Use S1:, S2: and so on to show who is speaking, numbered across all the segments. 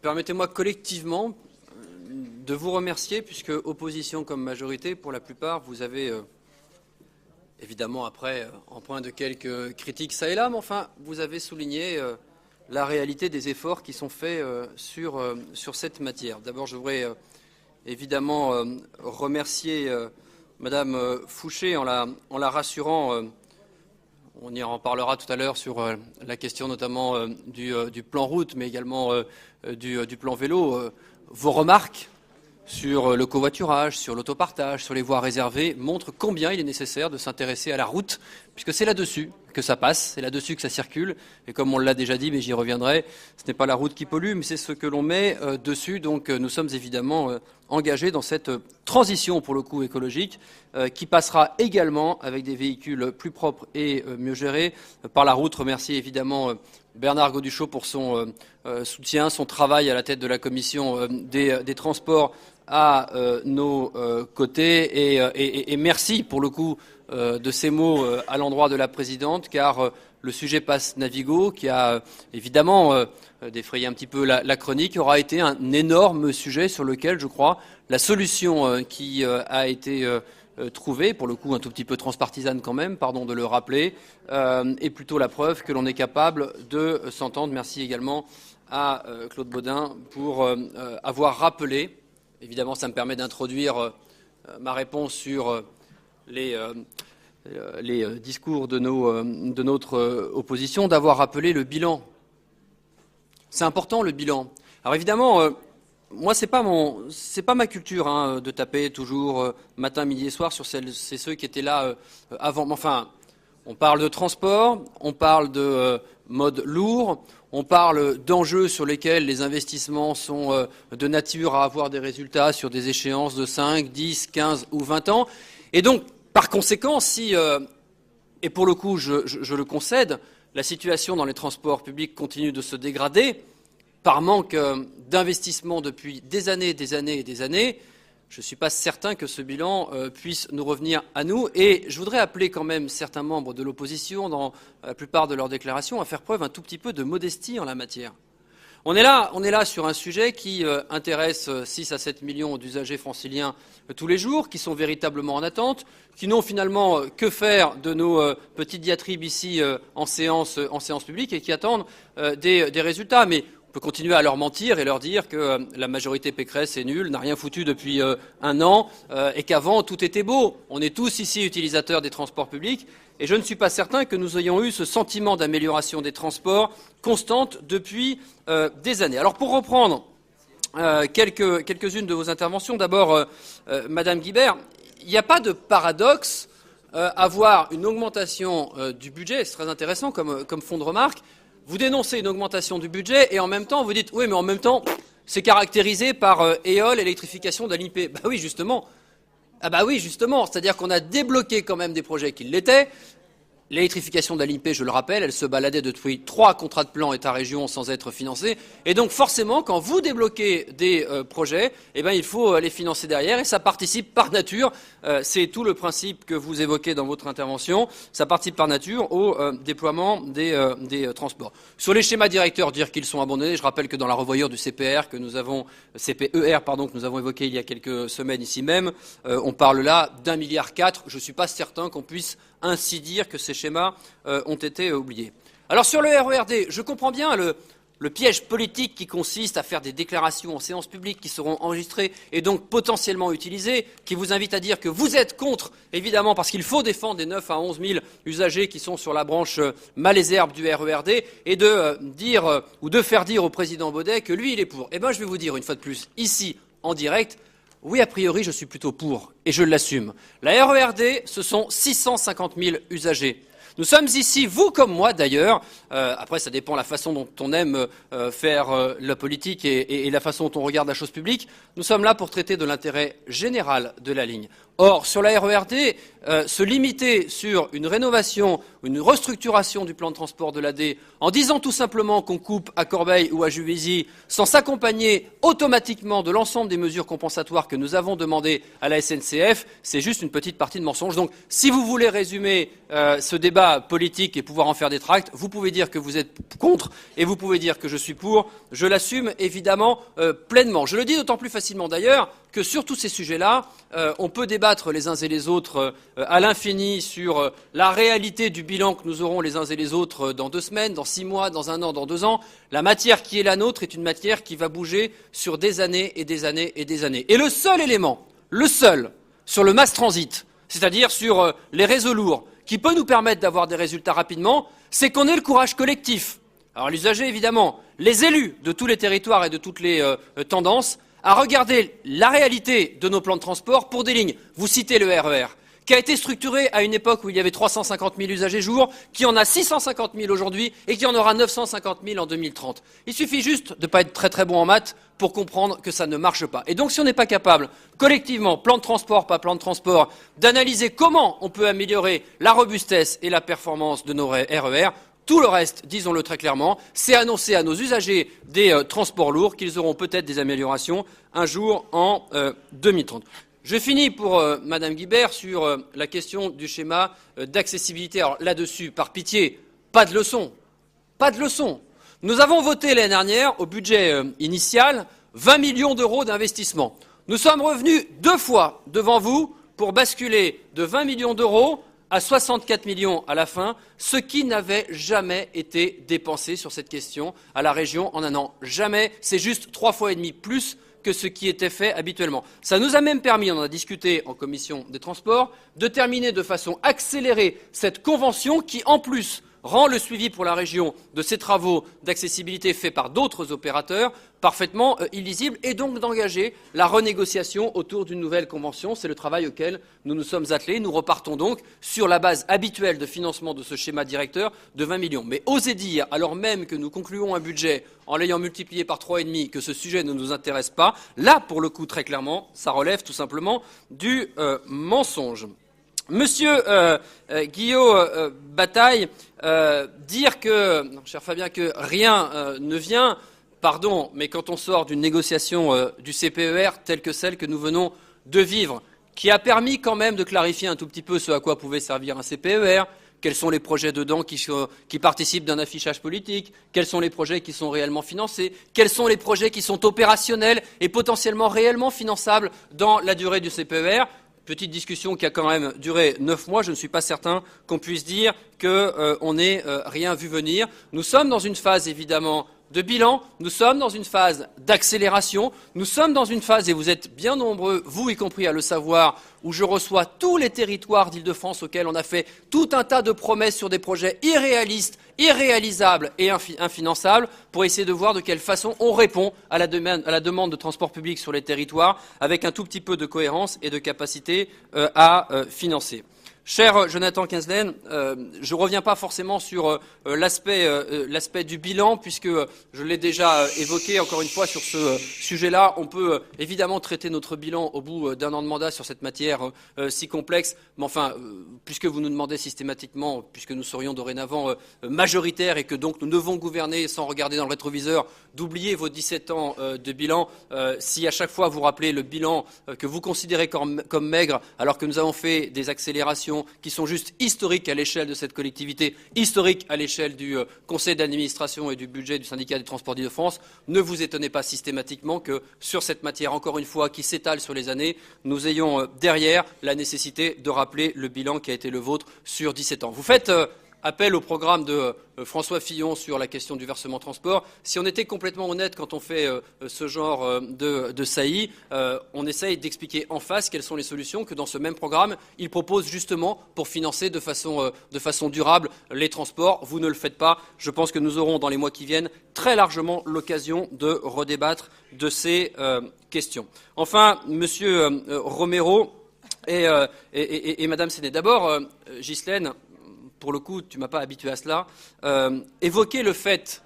S1: Permettez-moi collectivement de vous remercier, puisque opposition comme majorité, pour la plupart, vous avez, évidemment après, en point de quelques critiques ça et là, mais enfin, vous avez souligné la réalité des efforts qui sont faits sur cette matière. D'abord, je voudrais évidemment remercier Madame Fouché en la rassurant. On y en parlera tout à l'heure sur la question notamment du plan route, mais également du plan vélo. Vos remarques sur le covoiturage, sur l'autopartage, sur les voies réservées montrent combien il est nécessaire de s'intéresser à la route, puisque c'est là-dessus que ça passe, c'est là-dessus que ça circule. Et comme on l'a déjà dit, mais j'y reviendrai, ce n'est pas la route qui pollue, mais c'est ce que l'on met dessus. Donc nous sommes évidemment engagés dans cette transition, pour le coup écologique, qui passera également avec des véhicules plus propres et mieux gérés par la route. Remercier évidemment Bernard Gauduchot pour son soutien, son travail à la tête de la commission des transports à nos côtés et merci pour le coup de ces mots à l'endroit de la présidente, car le sujet passe Navigo, qui a évidemment défrayé un petit peu la chronique, aura été un énorme sujet sur lequel, je crois, la solution qui a été trouvée, pour le coup un tout petit peu transpartisane quand même, pardon de le rappeler, est plutôt la preuve que l'on est capable de s'entendre. Merci également à Claude Baudin pour avoir rappelé, évidemment ça me permet d'introduire ma réponse sur les discours de notre opposition, d'avoir rappelé le bilan. C'est important le bilan. Alors évidemment, moi c'est pas ma culture de taper toujours matin, midi et soir sur ceux qui étaient là avant. Enfin, on parle de transport, on parle de mode lourd, on parle d'enjeux sur lesquels les investissements sont de nature à avoir des résultats sur des échéances de 5, 10, 15 ou 20 ans. Et donc, par conséquent, si, et pour le coup je le concède, la situation dans les transports publics continue de se dégrader par manque d'investissement depuis des années, je ne suis pas certain que ce bilan puisse nous revenir à nous. Et je voudrais appeler quand même certains membres de l'opposition, dans la plupart de leurs déclarations, à faire preuve un tout petit peu de modestie en la matière. On est là sur un sujet qui intéresse 6 à 7 millions d'usagers franciliens tous les jours, qui sont véritablement en attente, qui n'ont finalement que faire de nos petites diatribes ici en séance publique et qui attendent des résultats. Mais on peut continuer à leur mentir et leur dire que la majorité Pécresse est nulle, n'a rien foutu depuis un an et qu'avant tout était beau. On est tous ici utilisateurs des transports publics et je ne suis pas certain que nous ayons eu ce sentiment d'amélioration des transports constante depuis des années. Alors pour reprendre quelques-unes de vos interventions, d'abord Madame Guibert, il n'y a pas de paradoxe à voir une augmentation du budget, c'est très intéressant comme fond de remarque. Vous dénoncez une augmentation du budget et en même temps vous dites oui mais en même temps c'est caractérisé par EOL, électrification de la ligne P. Bah oui justement. Ah bah oui justement, c'est-à-dire qu'on a débloqué quand même des projets qui l'étaient. L'électrification de la ligne P, je le rappelle, elle se baladait depuis 3 contrats de plan État-région sans être financée. Et donc forcément, quand vous débloquez des projets, eh ben, il faut les financer derrière et ça participe par nature, c'est tout le principe que vous évoquez dans votre intervention, ça participe par nature au déploiement des transports. Sur les schémas directeurs, dire qu'ils sont abandonnés, je rappelle que dans la revoyure du CPER que nous avons évoqué il y a quelques semaines ici même, on parle là d'1,4 milliard. Je ne suis pas certain qu'on puisse ainsi dire que ces schémas ont été oubliés. Alors sur le RERD, je comprends bien le piège politique qui consiste à faire des déclarations en séance publique qui seront enregistrées et donc potentiellement utilisées, qui vous invite à dire que vous êtes contre, évidemment, parce qu'il faut défendre les 9 à 11 000 usagers qui sont sur la branche malaiserbe du RERD et de dire ou de faire dire au président Baudet que lui il est pour. Eh bien je vais vous dire une fois de plus, ici, en direct, oui, a priori, je suis plutôt pour, et je l'assume. La RERD, ce sont 650 000 usagers. Nous sommes ici, vous comme moi d'ailleurs, après ça dépend de la façon dont on aime faire la politique et la façon dont on regarde la chose publique, nous sommes là pour traiter de l'intérêt général de la ligne. Or, sur la RERD, se limiter sur une rénovation une restructuration du plan de transport de l'AD en disant tout simplement qu'on coupe à Corbeil ou à Juvisy sans s'accompagner automatiquement de l'ensemble des mesures compensatoires que nous avons demandées à la SNCF, c'est juste une petite partie de mensonge. Donc si vous voulez résumer ce débat politique et pouvoir en faire des tracts, vous pouvez dire que vous êtes contre et vous pouvez dire que je suis pour. Je l'assume évidemment pleinement. Je le dis d'autant plus facilement d'ailleurs que sur tous ces sujets-là, on peut débattre les uns et les autres à l'infini sur la réalité du bilan que nous aurons les uns et les autres dans 2 semaines, dans 6 mois, dans 1 an, dans 2 ans. La matière qui est la nôtre est une matière qui va bouger sur des années et des années et des années. Et le seul élément, sur le mass transit, c'est-à-dire sur les réseaux lourds, qui peut nous permettre d'avoir des résultats rapidement, c'est qu'on ait le courage collectif. Alors l'usager, évidemment, les élus de tous les territoires et de toutes les tendances, à regarder la réalité de nos plans de transport pour des lignes. Vous citez le RER, qui a été structuré à une époque où il y avait 350 000 usagers jour, qui en a 650 000 aujourd'hui et qui en aura 950 000 en 2030. Il suffit juste de ne pas être très très bon en maths pour comprendre que ça ne marche pas. Et donc si on n'est pas capable, collectivement, plan de transport, pas plan de transport, d'analyser comment on peut améliorer la robustesse et la performance de nos RER, tout le reste, disons-le très clairement, c'est annoncer à nos usagers des transports lourds qu'ils auront peut-être des améliorations un jour en 2030. Je finis pour Madame Guibert sur la question du schéma d'accessibilité. Alors là-dessus, par pitié, pas de leçon. Pas de leçon. Nous avons voté l'année dernière, au budget initial, 20 millions d'euros d'investissement. Nous sommes revenus 2 fois devant vous pour basculer de 20 millions d'euros à 64 millions à la fin, ce qui n'avait jamais été dépensé sur cette question à la région en 1 an. Jamais, c'est juste 3 fois et demi plus que ce qui était fait habituellement. Ça nous a même permis, on en a discuté en commission des transports, de terminer de façon accélérée cette convention qui, en plus, rend le suivi pour la région de ces travaux d'accessibilité faits par d'autres opérateurs parfaitement illisible et donc d'engager la renégociation autour d'une nouvelle convention. C'est le travail auquel nous nous sommes attelés. Nous repartons donc sur la base habituelle de financement de ce schéma directeur de 20 millions. Mais osez dire, alors même que nous concluons un budget en l'ayant multiplié par 3,5, que ce sujet ne nous intéresse pas, là, pour le coup, très clairement, ça relève tout simplement du mensonge. Monsieur Guillaume Bataille, dire que, cher Fabien, que rien ne vient, pardon, mais quand on sort d'une négociation du CPER telle que celle que nous venons de vivre, qui a permis quand même de clarifier un tout petit peu ce à quoi pouvait servir un CPER, quels sont les projets dedans qui participent d'un affichage politique, quels sont les projets qui sont réellement financés, quels sont les projets qui sont opérationnels et potentiellement réellement finançables dans la durée du CPER. Petite discussion qui a quand même duré 9 mois, je ne suis pas certain qu'on puisse dire qu'on n'ait rien vu venir. Nous sommes dans une phase évidemment de bilan, nous sommes dans une phase d'accélération, nous sommes dans une phase, et vous êtes bien nombreux, vous y compris à le savoir, où je reçois tous les territoires d'Île-de-France auxquels on a fait tout un tas de promesses sur des projets irréalistes, irréalisables et infinançables pour essayer de voir de quelle façon on répond à la demande de transport public sur les territoires avec un tout petit peu de cohérence et de capacité à financer. Cher Jonathan Kienzlen, je ne reviens pas forcément sur l'aspect du bilan, puisque je l'ai déjà évoqué encore une fois sur ce sujet-là. On peut évidemment traiter notre bilan au bout d'1 an de mandat sur cette matière si complexe, mais enfin, puisque vous nous demandez systématiquement, puisque nous serions dorénavant majoritaires et que donc nous devons gouverner sans regarder dans le rétroviseur, d'oublier vos 17 ans de bilan, si à chaque fois vous rappelez le bilan que vous considérez comme maigre, alors que nous avons fait des accélérations qui sont juste historiques à l'échelle de cette collectivité, historiques à l'échelle du conseil d'administration et du budget du syndicat des transports d'Île-de-France, ne vous étonnez pas systématiquement que sur cette matière, encore une fois, qui s'étale sur les années, nous ayons derrière la nécessité de rappeler le bilan qui a été le vôtre sur 17 ans. Vous faites appel au programme de François Fillon sur la question du versement transport. Si on était complètement honnête quand on fait ce genre de saillie, on essaye d'expliquer en face quelles sont les solutions que dans ce même programme, il propose justement pour financer de façon durable les transports. Vous ne le faites pas. Je pense que nous aurons dans les mois qui viennent très largement l'occasion de redébattre de ces questions. Enfin, Monsieur Romero et Madame Séné. D'abord, Ghislaine, pour le coup, tu ne m'as pas habitué à cela, évoquer le fait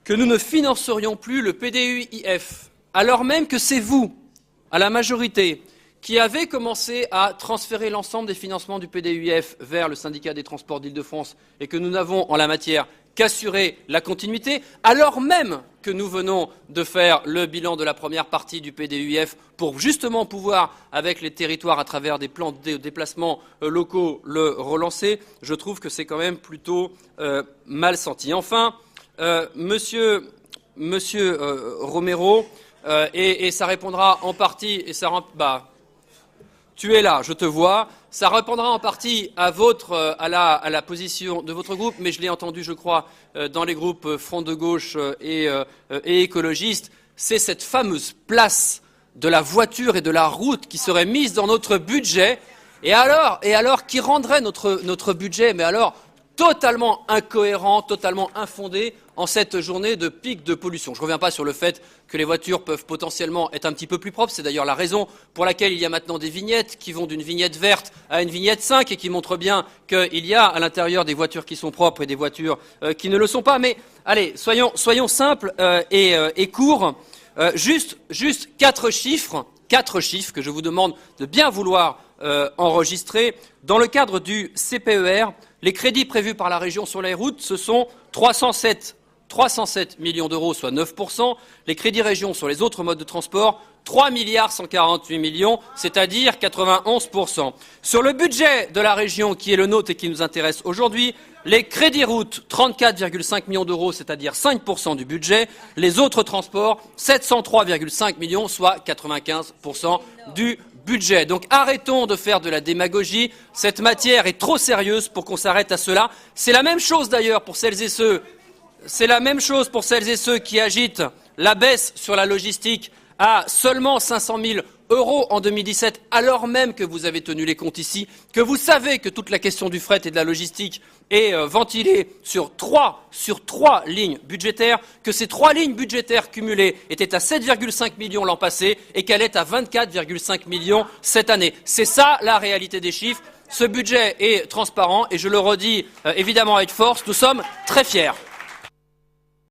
S1: que nous ne financerions plus le PDUIF, alors même que c'est vous à la majorité, qui avait commencé à transférer l'ensemble des financements du PDUIF vers le syndicat des transports d'Île-de-France et que nous n'avons en la matière qu'assurer la continuité, alors même que nous venons de faire le bilan de la première partie du PDUIF pour justement pouvoir, avec les territoires à travers des plans de déplacement locaux, le relancer, je trouve que c'est quand même plutôt mal senti. Enfin, monsieur Romero, et ça répondra en partie, et ça tu es là, je te vois. Ça répondra en partie à la position de votre groupe, mais je l'ai entendu, je crois, dans les groupes Front de gauche et écologistes. C'est cette fameuse place de la voiture et de la route qui serait mise dans notre budget. Et alors, qui rendrait notre budget, mais alors, totalement incohérent, totalement infondé en cette journée de pic de pollution. Je ne reviens pas sur le fait que les voitures peuvent potentiellement être un petit peu plus propres. C'est d'ailleurs la raison pour laquelle il y a maintenant des vignettes qui vont d'une vignette verte à une vignette 5 et qui montrent bien qu'il y a à l'intérieur des voitures qui sont propres et des voitures qui ne le sont pas. Mais allez, soyons simples et courts. Juste 4 chiffres que je vous demande de bien vouloir enregistrer. Dans le cadre du CPER, les crédits prévus par la région sur les routes, ce sont 307 millions d'euros, soit 9%. Les crédits région sur les autres modes de transport, 3 148 millions, c'est-à-dire 91%. Sur le budget de la région qui est le nôtre et qui nous intéresse aujourd'hui, les crédits routes, 34,5 millions d'euros, c'est-à-dire 5% du budget. Les autres transports, 703,5 millions, soit 95% du budget. Donc arrêtons de faire de la démagogie. Cette matière est trop sérieuse pour qu'on s'arrête à cela. C'est la même chose d'ailleurs pour celles et ceux qui agitent la baisse sur la logistique à seulement 500 000 euros en 2017, alors même que vous avez tenu les comptes ici, que vous savez que toute la question du fret et de la logistique est ventilée sur trois lignes budgétaires, que ces 3 lignes budgétaires cumulées étaient à 7,5 millions l'an passé et qu'elle est à 24,5 millions cette année. C'est ça la réalité des chiffres. Ce budget est transparent et je le redis évidemment avec force, nous sommes très fiers.